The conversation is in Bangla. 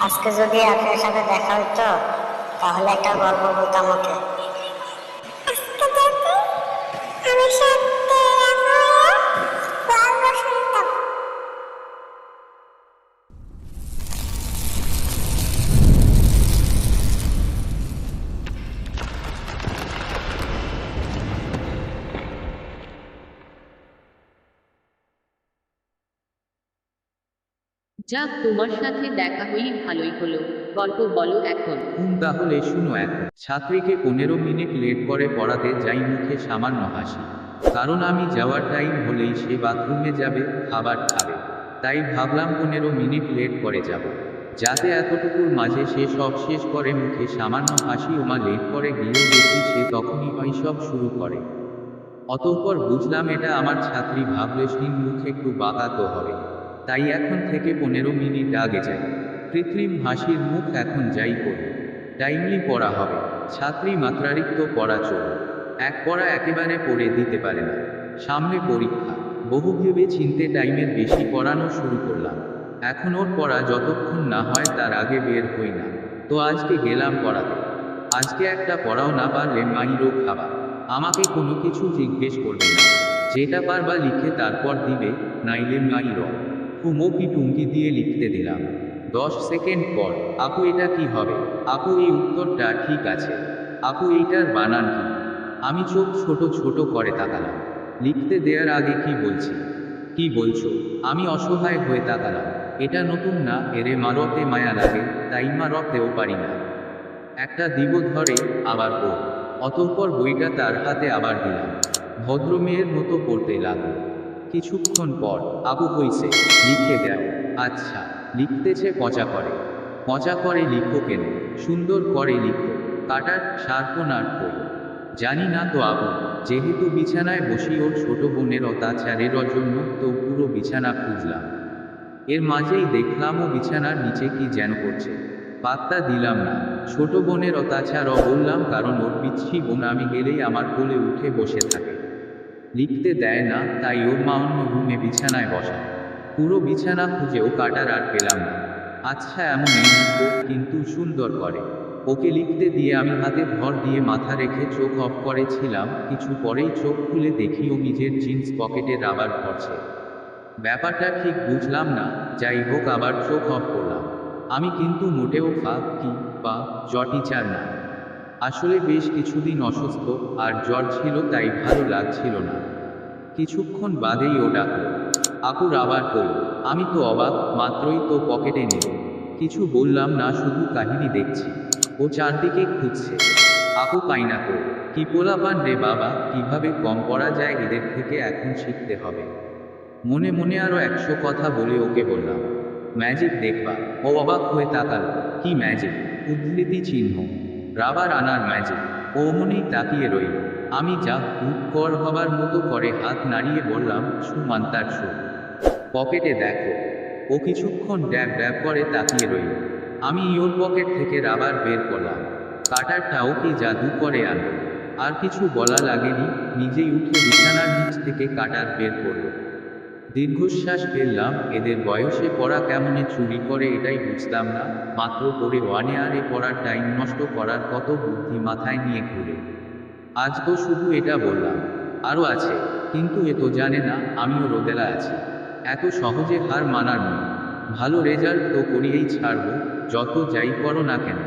আজকে যদি আপনার সাথে দেখা হইতো তাহলে একটা গল্প বলতাম ওকে। আজকে যদি আমার সাথে দেখা হয়ে গল্প শুনতাম। যাক, তোমার সাথে দেখা হয়েই ভালোই হলো। গল্প বলো এখন। তাহলে শুনো এখন। ছাত্রীকে 15 মিনিট লেট করে পড়াতে যাই, মুখে সামান্য হাসি। কারণ আমি যাওয়ার টাইম হলেই সে বাথরুমে যাবে, খাবার খাবে। তাই ভাবলাম 15 মিনিট লেট করে যাব, যাতে এতটুকুর মাঝে সে সব শেষ করে। মুখে সামান্য হাসি। ওমা, লেট করে গিয়েও দেখি সে তখনই সব শুরু করে। অতঃপর বুঝলাম এটা আমার ছাত্রী। ভাবলেশহীন মুখ একটু বাঁকা তো হবে, তাই এখন থেকে 15 মিনিট আগে যাই। কৃত্রিম হাসির মুখ। এখন যাই করি, টাইমলি পড়া হবে। ছাত্রী মাত্রারিক্ত পড়া চোর। এক পড়া একেবারে পড়ে দিতে পারে না। সামনে পরীক্ষা, বহু ভেবে চিনতে টাইমের বেশি পড়ানো শুরু করলাম। এখন ওর পড়া যতক্ষণ না হয় তার আগে বের হই না। তো আজকে গেলাম পড়াতে। আজকে একটা পড়াও না পারলে মাইরও খাবা। আমাকে কোনো কিছু জিজ্ঞেস করবে না, যেটা পারবা লিখে তারপর দিবে, নাইলে মাইর। হুমকি টুঙ্কি দিয়ে লিখতে দিলাম। 10 সেকেন্ড পর, আপু এটা কি হবে? আপু এই উত্তরটা ঠিক আছে। আপু এইটার বানান কি? আমি চোখ ছোট ছোট করে তাকালাম। লিখতে দেওয়ার আগে কি বলছি? কি বলছো? আমি অসহায় হয়ে তাকালাম। এটা নতুন না, এরে মারতে মায়া লাগে, তাই মারতেও পারি না। একটা দিব ধরে, আবার পড়। অতঃপর বইটা তার হাতে আবার দিলাম। ভদ্রমেয়ের মতো পড়তে লাগলো। কিছুক্ষণ পর, আবু হইছে, লিখে দাও। আচ্ছা। লিখতেছে পচা করে। পচা করে লিখো কেন? সুন্দর করে লিখো। কাটার শার্পনার কই? জানি না তো আবু। যেহেতু বিছানায় বসি ওর ছোট বোনের অত্যাচারের জন্য, তো পুরো বিছানা খুঁজলাম। এর মাঝেই দেখলাম ও বিছানার নিচে কি যেন করছে। পাত্তা দিলাম না। ছোট বোনের অত্যাচার বললাম কারণ ওর পিচ্ছি বোন আমি গেলেই আমার কোলে উঠে বসে থাকে। লিখতে দেয় না, তাই ওর মা অন্য রুমে বিছানায় বসায়। পুরো বিছানা খুঁজেও কাটার আর পেলাম না। আচ্ছা, এমনই লিখব, কিন্তু সুন্দর করে। ওকে লিখতে দিয়ে আমি হাতে ভর দিয়ে মাথা রেখে চোখ অফ করেছিলাম। কিছু পরেই চোখ খুলে দেখি ও নিজের জিন্স পকেটে রাবার ভরছে। ব্যাপারটা ঠিক বুঝলাম না। যাই হোক, আবার চোখ অফ করলাম। আমি কিন্তু মোটেও কি বা টিচার না। আসলে বেশ কিছুদিন অসুস্থ, আর জ্বর ছিল, তাই ভালো লাগছিল না। কিছুক্ষণ বাদেই ও ডাকল, আপুর আবার কই? আমি তো অবাক, মাত্রই তো পকেটে নিল। কিছু বললাম না, শুধু কাহিনী দেখছি। ও চারদিকে খুঁজছে। আপু পাই না তো। কি পোলাপান রে বাবা, কিভাবে কম পড়া যায় এদের থেকে, এখন শিখতে হবে। মনে মনে আরো 100 কথা বলে ওকে বললাম, ম্যাজিক দেখবা। ও অবাক হয়ে তাকালো। কি ম্যাজিক? উদ্ধৃতি চিহ্ন। রাবার আনার ম্যাজিক। ও মনেই তাকিয়ে রইল। আমি যা কর হবার মতো করে হাত নাড়িয়ে বললাম, সুমান্তার সু। পকেটে দেখো। ও কিছুক্ষণ ড্যাব ড্যাব করে তাকিয়ে রইল। আমি ওর পকেট থেকে রাবার বের করলাম। কাটারটাও কি জাদু করে আনলো। আর কিছু বলা লাগেনি, নিজেই উঠে বিছানার নিচ থেকে কাটার বের করলো। দীর্ঘশ্বাস ফেললাম। এদের বয়সে পড়া কেমনে চুরি করে এটাই বুঝতাম না। মাত্র পড়ে ওয়ানে, আর এ পড়ার টাইম নষ্ট করার কত বুদ্ধি মাথায় নিয়ে ঘুরে। আজ তো শুধু এটা বললাম। আরও আছে, কিন্তু এ তো জানে না আমিও রোদেলা আছি। এত সহজে হার মানার নয়। ভালো রেজাল্ট তো করিয়েই ছাড়ব, যত যাই করো না কেন।